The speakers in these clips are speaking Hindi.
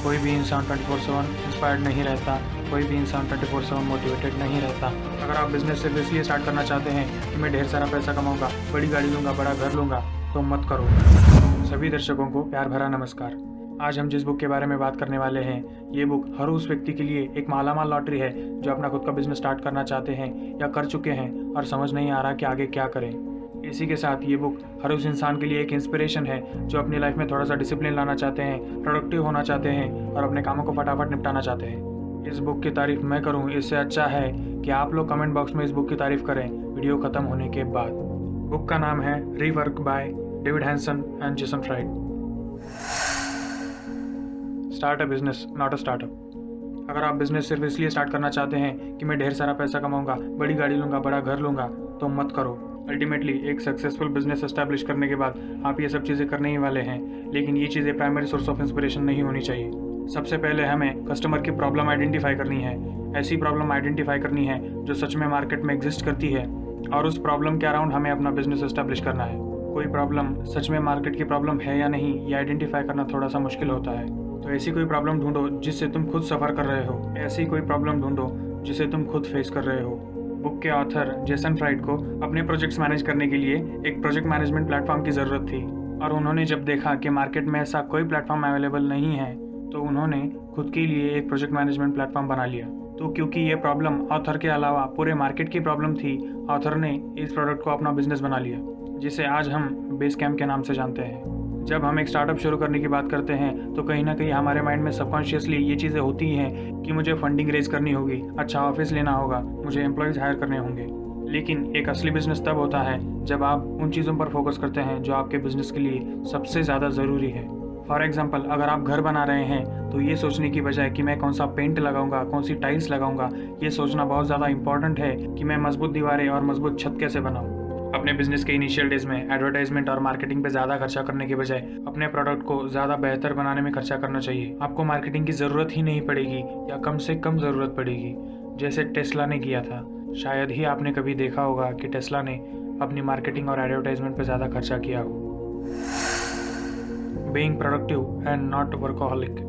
कोई भी इंसान 24/7 इंस्पायर्ड नहीं रहता, कोई भी इंसान 24/7 मोटिवेटेड नहीं रहता। अगर आप बिजनेस सिर्फ इसलिए स्टार्ट करना चाहते हैं कि मैं ढेर सारा पैसा कमाऊंगा, बड़ी गाड़ी लूंगा, बड़ा घर लूंगा, तो मत करो। सभी दर्शकों को प्यार भरा नमस्कार। आज हम जिस बुक के बारे में बात करने वाले हैं, ये बुक हर उस व्यक्ति के लिए एक मालामाल लॉटरी है जो अपना खुद का बिजनेस स्टार्ट करना चाहते हैं या कर चुके हैं और समझ नहीं आ रहा कि आगे क्या करें। इसी के साथ ये बुक हर उस इंसान के लिए एक इंस्पिरेशन है जो अपनी लाइफ में थोड़ा सा डिसिप्लिन लाना चाहते हैं, प्रोडक्टिव होना चाहते हैं और अपने कामों को फटाफट निपटाना चाहते हैं। इस बुक की तारीफ मैं करूं, इससे अच्छा है कि आप लोग कमेंट बॉक्स में इस बुक की तारीफ करें वीडियो खत्म होने के बाद। बुक का नाम है Rework by David Hansson and Jason Fried. Start a business not a startup. अगर आप बिजनेस सिर्फ इसलिए स्टार्ट करना चाहते हैं कि मैं ढेर सारा पैसा कमाऊंगा, बड़ी गाड़ी लूंगा, बड़ा घर लूंगा, तो मत करो। अल्टीमेटली एक सक्सेसफुल बिजनेस एस्टैब्लिश करने के बाद आप ये सब चीज़ें करने ही वाले हैं, लेकिन ये चीज़ें प्राइमरी सोर्स ऑफ इंस्पिरेशन नहीं होनी चाहिए। सबसे पहले हमें कस्टमर की प्रॉब्लम आइडेंटिफाई करनी है। ऐसी प्रॉब्लम आइडेंटिफाई करनी है जो सच में मार्केट में एग्जिस्ट करती है और उस प्रॉब्लम के अराउंड हमें अपना बिजनेस एस्टैब्लिश करना है। कोई प्रॉब्लम सच में मार्केट की प्रॉब्लम है या नहीं, ये आइडेंटिफाई करना थोड़ा सा मुश्किल होता है। तो ऐसी कोई प्रॉब्लम ढूंढो जिससे तुम खुद सफ़र कर रहे हो, ऐसी कोई प्रॉब्लम ढूंढो जिसे तुम खुद फेस कर रहे हो। बुक के ऑथर जेसन फ्राइड को अपने प्रोजेक्ट्स मैनेज करने के लिए एक प्रोजेक्ट मैनेजमेंट प्लेटफॉर्म की ज़रूरत थी और उन्होंने जब देखा कि मार्केट में ऐसा कोई प्लेटफॉर्म अवेलेबल नहीं है तो उन्होंने खुद के लिए एक प्रोजेक्ट मैनेजमेंट प्लेटफॉर्म बना लिया। तो क्योंकि ये प्रॉब्लम ऑथर के अलावा पूरे मार्केट की प्रॉब्लम थी, ऑथर ने इस प्रोडक्ट को अपना बिजनेस बना लिया, जिसे आज हम बेसकैम्प के नाम से जानते हैं। जब हम एक स्टार्टअप शुरू करने की बात करते हैं तो कहीं ना कहीं हमारे माइंड में सबकॉन्शियसली ये चीज़ें होती हैं कि मुझे फंडिंग रेज करनी होगी, अच्छा ऑफिस लेना होगा, मुझे एम्प्लॉयज़ हायर करने होंगे। लेकिन एक असली बिजनेस तब होता है जब आप उन चीज़ों पर फोकस करते हैं जो आपके बिजनेस के लिए सबसे ज़्यादा ज़रूरी है। फॉर एग्जाम्पल, अगर आप घर बना रहे हैं तो ये सोचने की बजाय कि मैं कौन सा पेंट लगाऊंगा, कौन सी टाइल्स लगाऊंगा, ये सोचना बहुत ज़्यादा इंपॉर्टेंट है कि मैं मजबूत दीवारें और मजबूत छत कैसे बनाऊँ। अपने बिजनेस के इनिशियल डेज में एडवर्टाइजमेंट और मार्केटिंग पे ज़्यादा खर्चा करने के बजाय अपने प्रोडक्ट को ज़्यादा बेहतर बनाने में खर्चा करना चाहिए। आपको मार्केटिंग की ज़रूरत ही नहीं पड़ेगी या कम से कम ज़रूरत पड़ेगी, जैसे टेस्ला ने किया था। शायद ही आपने कभी देखा होगा कि टेस्ला ने अपनी मार्केटिंग और एडवर्टाइजमेंट पे ज़्यादा खर्चा किया हो। Being productive and not workaholic.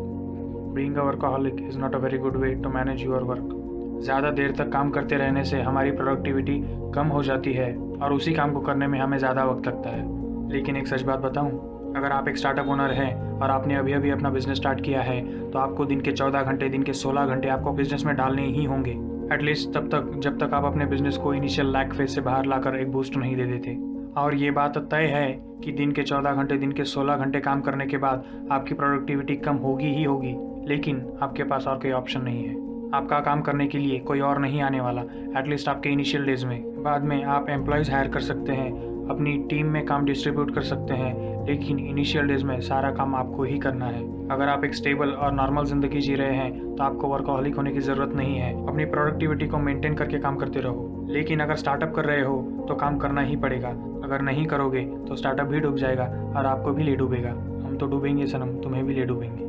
Being a workaholic is not a very good way to manage your work. ज़्यादा देर तक काम करते रहने से हमारी प्रोडक्टिविटी कम हो जाती है और उसी काम को करने में हमें ज़्यादा वक्त लगता है। लेकिन एक सच बात बताऊं, अगर आप एक स्टार्टअप ओनर हैं और आपने अभी अभी अपना बिजनेस स्टार्ट किया है तो आपको दिन के 14 घंटे, दिन के 16 घंटे आपको बिजनेस में डालने ही होंगे, एटलीस्ट तब तक जब तक आप अपने बिजनेस को इनिशियल लैग फेज से बाहर लाकर एक बूस्ट नहीं दे देते। और ये बात तय है कि दिन के 14 घंटे, दिन के 16 घंटे काम करने के बाद आपकी प्रोडक्टिविटी कम होगी ही होगी, लेकिन आपके पास और कोई ऑप्शन नहीं है। आपका काम करने के लिए कोई और नहीं आने वाला, एटलीस्ट आपके इनिशियल डेज में। बाद में आप एम्प्लॉयज़ हायर कर सकते हैं, अपनी टीम में काम डिस्ट्रीब्यूट कर सकते हैं, लेकिन इनिशियल डेज में सारा काम आपको ही करना है। अगर आप एक स्टेबल और नॉर्मल ज़िंदगी जी रहे हैं तो आपको वर्कaholic होने की ज़रूरत नहीं है। अपनी प्रोडक्टिविटी को मेंटेन करके काम करते रहो। लेकिन अगर स्टार्टअप कर रहे हो तो काम करना ही पड़ेगा। अगर नहीं करोगे तो स्टार्टअप भी डूब जाएगा और आपको भी ले डूबेगा। हम तो डूबेंगे सनम, तुम्हें भी ले डूबेंगे।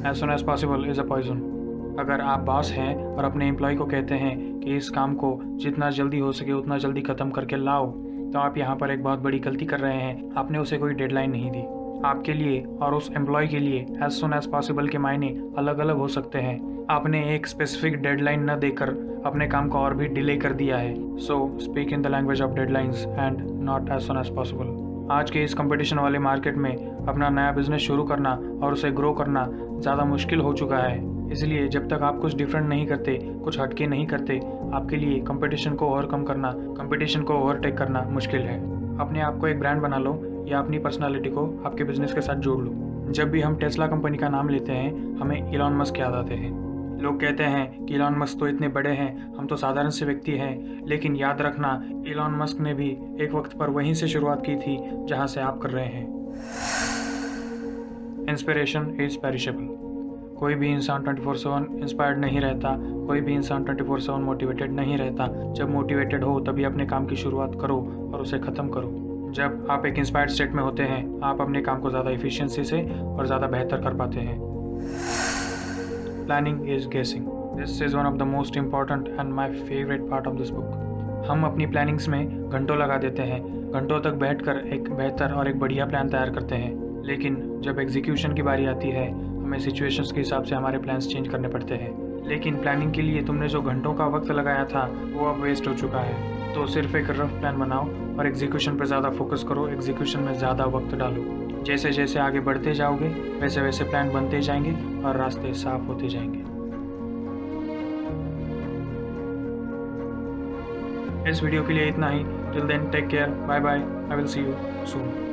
As soon as possible is a poison. अगर आप बॉस हैं और अपने एम्प्लॉय को कहते हैं कि इस काम को जितना जल्दी हो सके उतना जल्दी ख़त्म करके लाओ, तो आप यहाँ पर एक बहुत बड़ी गलती कर रहे हैं। आपने उसे कोई डेडलाइन नहीं दी। आपके लिए और उस एम्प्लॉय के लिए एज सुन एज पॉसिबल के मायने अलग अलग हो सकते हैं। आपने एक स्पेसिफिक डेडलाइन न देकर अपने काम को और भी डिले कर दिया है। So speak in the language of deadlines and not as soon as possible. आज के इस कंपटीशन वाले मार्केट में अपना नया बिजनेस शुरू करना और उसे ग्रो करना ज़्यादा मुश्किल हो चुका है। इसलिए जब तक आप कुछ डिफरेंट नहीं करते, कुछ हटके नहीं करते, आपके लिए कंपटीशन को ओवरकम करना, कंपटीशन को ओवरटेक करना मुश्किल है। अपने आप को एक ब्रांड बना लो या अपनी पर्सनालिटी को आपके बिजनेस के साथ जोड़ लो। जब भी हम टेस्ला कंपनी का नाम लेते हैं हमें इलॉन मस्क याद आते हैं। लोग कहते हैं कि इलॉन मस्क तो इतने बड़े हैं, हम तो साधारण से व्यक्ति हैं, लेकिन याद रखना इलॉन मस्क ने भी एक वक्त पर वहीं से शुरुआत की थी जहां से आप कर रहे हैं। Inspiration is perishable. कोई भी इंसान 24/7 इंस्पायर्ड नहीं रहता, कोई भी इंसान 24/7 मोटिवेटेड नहीं रहता। जब मोटिवेटेड हो तभी अपने काम की शुरुआत करो और उसे ख़त्म करो। जब आप एक इंस्पायर्ड स्टेट में होते हैं आप अपने काम को ज़्यादा एफिशिएंसी से और ज़्यादा बेहतर कर पाते हैं। प्लानिंग इज गेसिंग। This is one of the most important and my favourite part of this book. हम अपनी प्लानिंग्स में घंटों लगा देते हैं, घंटों तक बैठकर एक बेहतर और एक बढ़िया प्लान तैयार करते हैं, लेकिन जब एग्जीक्यूशन की बारी आती है हमें सिचुएशंस के हिसाब से हमारे प्लान्स चेंज करने पड़ते हैं। लेकिन प्लानिंग के लिए तुमने जो घंटों का वक्त लगाया था वो अब वेस्ट हो चुका है। तो सिर्फ एक रफ प्लान बनाओ और एग्जीक्यूशन पर ज़्यादा फोकस करो, एग्जीक्यूशन में ज़्यादा वक्त डालो। जैसे जैसे आगे बढ़ते जाओगे वैसे वैसे प्लान बनते जाएंगे और रास्ते साफ होते जाएंगे। इस वीडियो के लिए इतना ही। Till then take care, bye bye, I will see you soon.